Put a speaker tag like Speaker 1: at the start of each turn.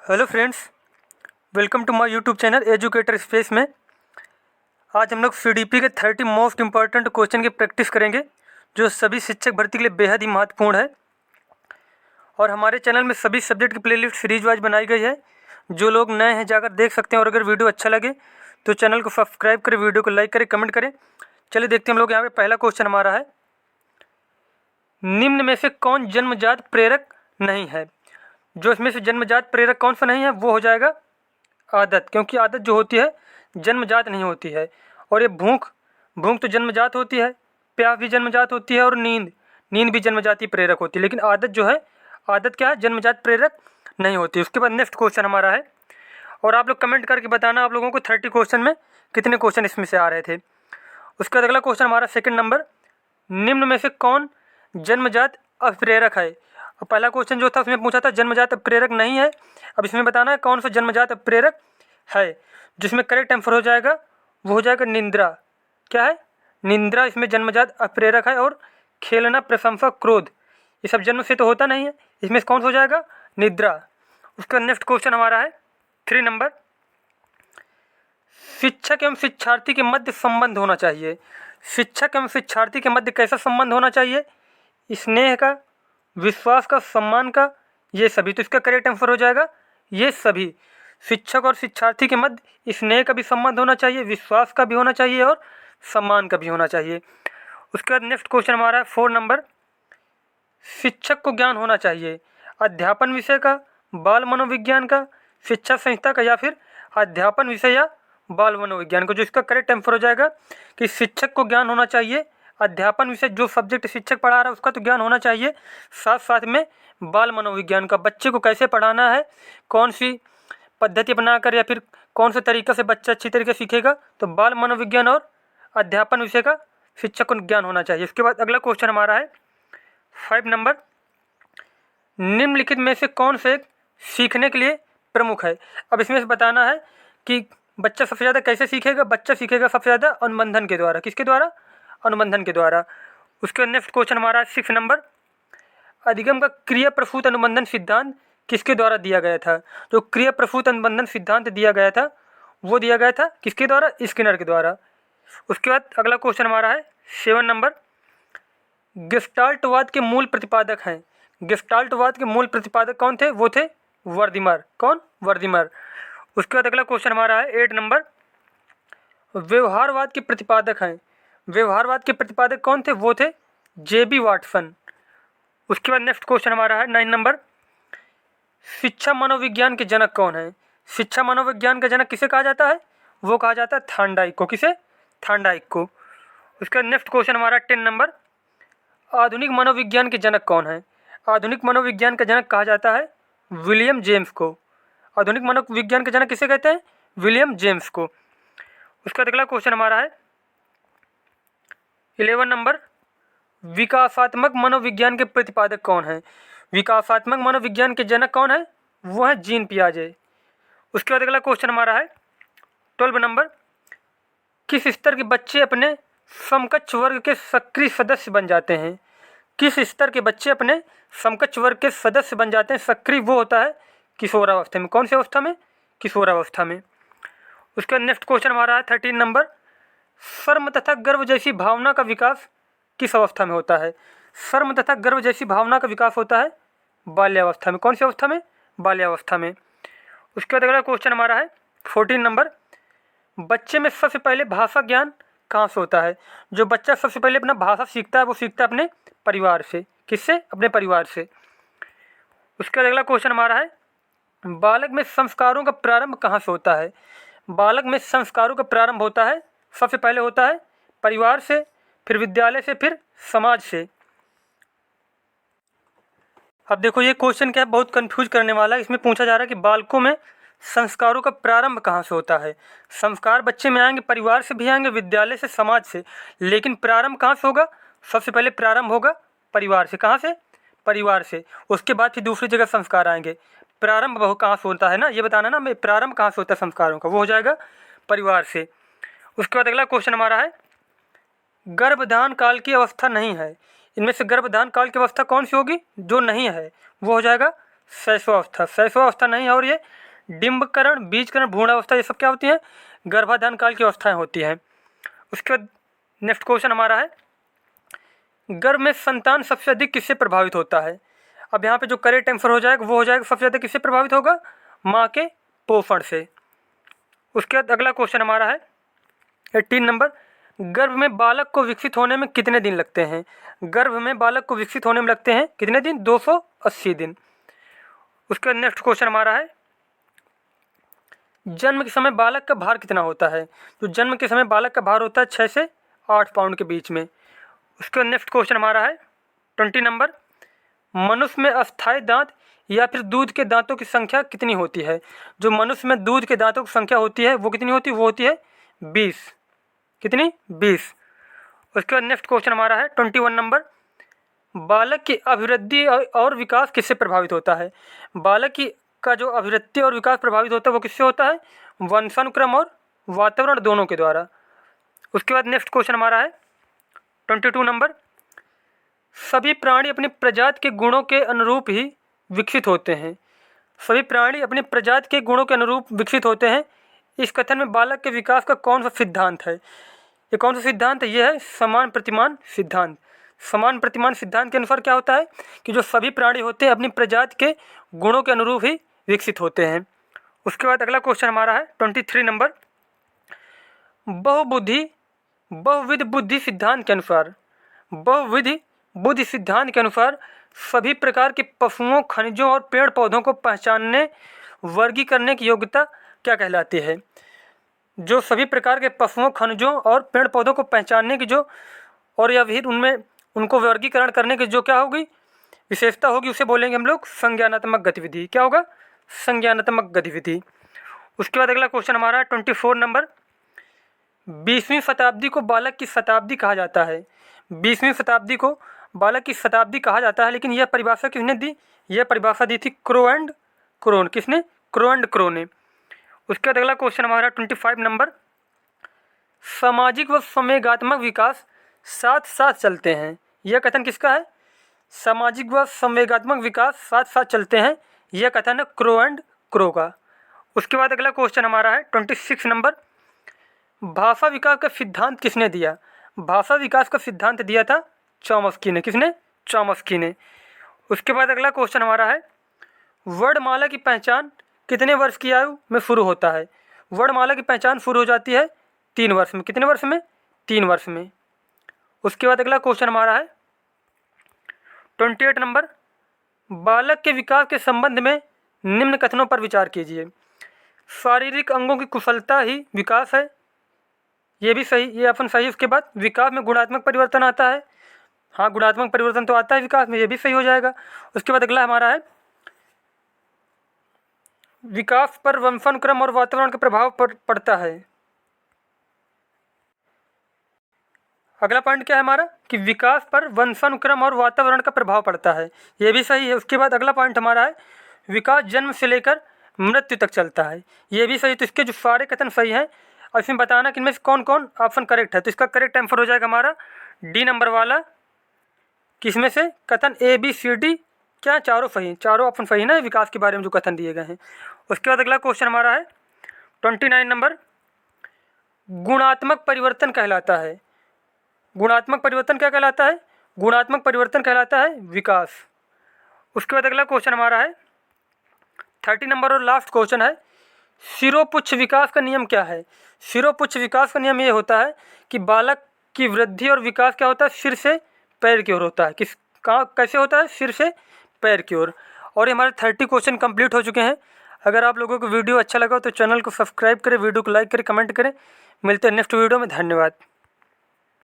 Speaker 1: Hello friends, welcome to my YouTube channel educator space में। आज हम लोग सीडीपी के 30 मोस्ट इम्पॉर्टेंट क्वेश्चन की प्रैक्टिस करेंगे जो सभी शिक्षक भर्ती के लिए बेहद ही महत्वपूर्ण है। और हमारे चैनल में सभी सब्जेक्ट की प्लेलिस्ट सीरीज वाइज बनाई गई है। जो लोग नए हैं जाकर देख सकते हैं। और अगर वीडियो अच्छा लगे तो चैनल को सब्सक्राइब करें, वीडियो को लाइक करें, कमेंट करें। चलिए देखते हैं हम लोग यहाँ पे पहला क्वेश्चन हमारा है, निम्न में से कौन जन्मजात प्रेरक नहीं है। जो इसमें से जन्मजात प्रेरक कौन सा नहीं है वो हो जाएगा आदत, क्योंकि आदत जो होती है जन्मजात नहीं होती है। और ये भूख तो जन्मजात होती है, प्यास भी जन्मजात होती है, और नींद भी जन्मजाति प्रेरक होती है। लेकिन आदत जो है, आदत क्या है, जन्मजात प्रेरक नहीं होती। उसके बाद नेक्स्ट क्वेश्चन हमारा है, और आप लोग कमेंट करके बताना आप लोगों को 30 क्वेश्चन में कितने क्वेश्चन इसमें से आ रहे थे। उसके बाद अगला क्वेश्चन हमारा सेकंड नंबर, निम्न में से कौन जन्मजात अप्रेरक है। और पहला क्वेश्चन जो था उसमें पूछा था जन्मजात प्रेरक नहीं है। अब इसमें बताना है कौन सा जन्मजात प्रेरक है। जिसमें करेक्ट आंसर हो जाएगा वो हो जाएगा निंद्रा। क्या है? निंद्रा इसमें जन्मजात अप्रेरक है। और खेलना, प्रशंसा, क्रोध ये सब जन्म से तो होता नहीं है। इसमें कौन सा हो जाएगा? निद्रा। उसका नेक्स्ट क्वेश्चन हमारा है 3 नंबर, शिक्षक एवं शिक्षार्थी के मध्य संबंध होना चाहिए। शिक्षक एवं शिक्षार्थी के मध्य कैसा संबंध होना चाहिए? स्नेह का, विश्वास का, सम्मान का, ये सभी। तो इसका करेक्ट आंसर हो जाएगा ये सभी। शिक्षक और शिक्षार्थी के मध्य स्नेह का भी संबंध होना चाहिए, विश्वास का भी होना चाहिए, और सम्मान का भी होना चाहिए। उसके बाद नेक्स्ट क्वेश्चन हमारा 4 नंबर, शिक्षक को ज्ञान होना चाहिए अध्यापन विषय का, बाल मनोविज्ञान का, शिक्षा संहिता का, या फिर अध्यापन विषय या बाल मनोविज्ञान को। जो इसका करेक्ट आंसर हो जाएगा कि शिक्षक को ज्ञान होना चाहिए अध्यापन विषय, जो सब्जेक्ट शिक्षक पढ़ा रहा है उसका तो ज्ञान होना चाहिए, साथ साथ में बाल मनोविज्ञान का, बच्चे को कैसे पढ़ाना है, कौन सी पद्धति अपनाकर या फिर कौन से तरीके से बच्चा अच्छी तरीके से सीखेगा। तो बाल मनोविज्ञान और अध्यापन विषय का शिक्षक को ज्ञान होना चाहिए। इसके बाद अगला क्वेश्चन हमारा है 5 नंबर, निम्नलिखित में से कौन से सीखने के लिए प्रमुख है। अब इसमें से बताना है कि बच्चा सबसे ज़्यादा कैसे सीखेगा। बच्चा सीखेगा सबसे ज़्यादा अनुबंधन के द्वारा। किसके द्वारा? अनुबंधन के द्वारा। उसके बाद नेक्स्ट क्वेश्चन हमारा 6 नंबर, अधिगम का क्रिया प्रसूत अनुबंधन सिद्धांत किसके द्वारा दिया गया था। जो क्रिया प्रसूत अनुबंधन सिद्धांत दिया गया था वो दिया गया था किसके द्वारा? स्किनर के द्वारा। उसके बाद अगला क्वेश्चन हमारा है 7 नंबर, गेस्टाल्टवाद के मूल प्रतिपादक हैं। गेस्टाल्टवाद के मूल प्रतिपादक कौन थे? वो थे वर्दीमर। कौन? वर्दीमर। उसके बाद अगला क्वेश्चन हमारा है 8 नंबर, व्यवहारवाद के प्रतिपादक हैं। व्यवहारवाद के प्रतिपादक कौन थे? वो थे जेबी वाटसन। उसके बाद नेक्स्ट क्वेश्चन हमारा है 9 नंबर, शिक्षा मनोविज्ञान के जनक कौन है। शिक्षा मनोविज्ञान का जनक किसे कहा जाता है? वो कहा जाता है थांडाइक को। किसे? थांडाइक को। उसके बाद नेक्स्ट क्वेश्चन हमारा 10 नंबर, आधुनिक मनोविज्ञान के जनक कौन है। आधुनिक मनोविज्ञान का जनक कहा जाता है विलियम जेम्स को। आधुनिक मनोविज्ञान के जनक किसे कहते हैं? विलियम जेम्स को। उसके बाद अगला क्वेश्चन हमारा है 11 नंबर, विकासात्मक मनोविज्ञान के प्रतिपादक कौन है। विकासात्मक मनोविज्ञान के जनक कौन है? वो है जीन पियाजे। उसके बाद अगला क्वेश्चन हमारा है 12 नंबर, किस स्तर के बच्चे अपने समकक्ष वर्ग के सक्रिय सदस्य बन जाते हैं। किस स्तर के बच्चे अपने समकक्ष वर्ग के सदस्य बन जाते हैं? सक्रिय वो होता है किशोरावस्था में। कौन सी अवस्था में? किशोरावस्था में। उसका नेक्स्ट क्वेश्चन हमारा है 13 नंबर, शर्म तथा गर्व जैसी भावना का विकास किस अवस्था में होता है। शर्म तथा गर्व जैसी भावना का विकास होता है बाल्यावस्था में। कौन सी अवस्था में? बाल्यावस्था में। उसके बाद अगला क्वेश्चन हमारा है 14 नंबर, बच्चे में सबसे पहले भाषा ज्ञान कहाँ से होता है। जो बच्चा सबसे पहले अपना भाषा सीखता है वो सीखता है अपने परिवार से। किससे? अपने परिवार से। उसके बाद अगला क्वेश्चन हमारा है, बालक में संस्कारों का प्रारंभ कहाँ से होता है। बालक में संस्कारों का प्रारंभ होता है, सबसे पहले होता है परिवार से, फिर विद्यालय से, फिर समाज से। अब देखो ये क्वेश्चन क्या है, बहुत कंफ्यूज करने वाला है। इसमें पूछा जा रहा है कि बालकों में संस्कारों का प्रारंभ कहाँ से होता है। संस्कार बच्चे में आएंगे, परिवार से भी आएंगे, विद्यालय से, समाज से, लेकिन प्रारंभ कहाँ से होगा? सबसे पहले प्रारंभ होगा परिवार से। कहाँ से? परिवार से। उसके बाद फिर दूसरी जगह संस्कार आएंगे। प्रारंभ वो कहाँ से होता है ना, ये बताना ना, प्रारंभ कहाँ से होता है संस्कारों का, वो हो जाएगा परिवार से। उसके बाद अगला क्वेश्चन हमारा है, गर्भधान काल की अवस्था नहीं है। इनमें से गर्भधान काल की अवस्था कौन सी होगी? जो नहीं है वो हो जाएगा शैशवावस्था, शैशवावस्था नहीं, और ये डिम्बकरण, बीजकरण, भ्रूणावस्था, ये सब क्या होती हैं? गर्भाधान काल की अवस्थाएं होती हैं। उसके बाद नेक्स्ट क्वेश्चन हमारा है, गर्भ में संतान सबसे अधिक किससे प्रभावित होता है? अब यहाँ पे जो करेक्ट आंसर हो जाएगा वो हो जाएगा सबसे ज़्यादा किससे प्रभावित होगा? माँ के पोषण से। उसके बाद अगला क्वेश्चन हमारा है 18 नंबर, गर्भ में बालक को विकसित होने में कितने दिन लगते हैं? गर्भ में बालक को विकसित होने में लगते हैं कितने दिन? 280 दिन। उसके बाद नेक्स्ट क्वेश्चन हमारा है, जन्म के समय बालक का भार कितना होता है? तो जन्म के समय बालक का भार होता है 6 से 8 पाउंड के बीच में। उसके बाद नेक्स्ट क्वेश्चन हमारा है 20 नंबर, मनुष्य में अस्थायी दांत या फिर दूध के दांतों की संख्या कितनी होती है? जो मनुष्य में दूध के दांतों की संख्या होती है वो कितनी होती है? वो होती है 20। कितनी? 20। उसके बाद नेक्स्ट क्वेश्चन हमारा है 21 नंबर, बालक की अभिवृद्धि और विकास किससे प्रभावित होता है? बालक की का जो अभिवृद्धि और विकास प्रभावित होता है वो किससे होता है? वंशानुक्रम और वातावरण दोनों के द्वारा। उसके बाद नेक्स्ट क्वेश्चन हमारा है 22 नंबर, सभी प्राणी अपनी प्रजाति के गुणों के अनुरूप ही विकसित होते हैं। सभी प्राणी अपनी प्रजाति के गुणों के अनुरूप विकसित होते हैं। इस कथन में बालक के विकास का कौन सा सिद्धांत है? ये कौन सा सिद्धांत है? ये है समान प्रतिमान सिद्धांत। समान प्रतिमान सिद्धांत के अनुसार क्या होता है कि जो सभी प्राणी होते हैं अपनी प्रजाति के गुणों के अनुरूप ही विकसित होते हैं। उसके बाद अगला क्वेश्चन हमारा है 23 नंबर, बहुविध बुद्धि सिद्धांत के अनुसार, बहुविधि बुद्धि सिद्धांत के अनुसार सभी प्रकार के पशुओं, खनिजों और पेड़ पौधों को पहचानने, वर्गीकरण की योग्यता क्या कहलाती है? जो सभी प्रकार के पशुओं, खनिजों और पेड़ पौधों को पहचानने की जो और या फिर उनमें उनको वर्गीकरण करने की जो क्या होगी? विशेषता होगी, उसे बोलेंगे हम लोग संज्ञानात्मक गतिविधि। क्या होगा? संज्ञानात्मक गतिविधि। उसके बाद अगला क्वेश्चन हमारा 24 नंबर, 20वीं शताब्दी को बालक की शताब्दी कहा जाता है। 20वीं शताब्दी को बालक की शताब्दी कहा जाता है, लेकिन यह परिभाषा किसने दी? यह परिभाषा दी थी क्रो एंड क्रोन। किसने? क्रो एंड क्रो ने। उसके बाद अगला क्वेश्चन हमारा 25 नंबर, सामाजिक व संवेगात्मक विकास साथ साथ चलते हैं। यह कथन किसका है? सामाजिक व संवेगात्मक विकास साथ साथ चलते हैं, यह कथन है क्रो एंड क्रो का। उसके बाद अगला क्वेश्चन हमारा है 26 नंबर, भाषा विकास का सिद्धांत किसने दिया? भाषा विकास का सिद्धांत दिया था चॉम्स्की ने। किसने? चॉम्स्की ने। उसके बाद अगला क्वेश्चन हमारा है, वर्णमाला की पहचान कितने वर्ष की आयु में शुरू होता है? वर्णमाला की पहचान शुरू हो जाती है 3 वर्ष में। कितने वर्ष में? 3 वर्ष में। उसके बाद अगला क्वेश्चन हमारा है 28 नंबर, बालक के विकास के संबंध में निम्न कथनों पर विचार कीजिए। शारीरिक अंगों की कुशलता ही विकास है, ये भी सही, ये अपन सही। उसके बाद विकास में गुणात्मक परिवर्तन आता है, हाँ गुणात्मक परिवर्तन तो आता है विकास में, ये भी सही हो जाएगा। उसके बाद अगला हमारा है, विकास पर वंशानुक्रम और वातावरण का प्रभाव पड़ता है। अगला पॉइंट क्या है हमारा कि विकास पर वंशानुक्रम और वातावरण का प्रभाव पड़ता है, ये भी सही है। उसके बाद अगला पॉइंट हमारा है, विकास जन्म से लेकर मृत्यु तक चलता है, ये भी सही। तो इसके जो सारे कथन सही हैं, और इसमें बताना कि इनमें से कौन कौन ऑप्शन करेक्ट है। तो इसका करेक्ट आंसर हो जाएगा हमारा डी नंबर वाला, किसमें से कथन ए बी सी डी क्या चारों सही, चारों ऑप्शन सही ना विकास के बारे में जो कथन दिए गए हैं। उसके बाद अगला क्वेश्चन हमारा है 29 नंबर, गुणात्मक परिवर्तन कहलाता है। गुणात्मक परिवर्तन क्या कहलाता है? गुणात्मक परिवर्तन कहलाता है विकास। उसके बाद अगला क्वेश्चन हमारा है 30 नंबर और लास्ट क्वेश्चन है, शिरोपुच्छ विकास का नियम क्या है? शिरोपुच्छ विकास का नियम ये होता है कि बालक की वृद्धि और विकास क्या होता है? सिर से पैर की ओर होता है। कैसे होता है? सिर से पैर की ओर। और ये हमारे 30 क्वेश्चन कंप्लीट हो चुके हैं। अगर आप लोगों को वीडियो अच्छा लगा तो चैनल को सब्सक्राइब करें, वीडियो को लाइक करें, कमेंट करें। मिलते हैं नेक्स्ट वीडियो में। धन्यवाद।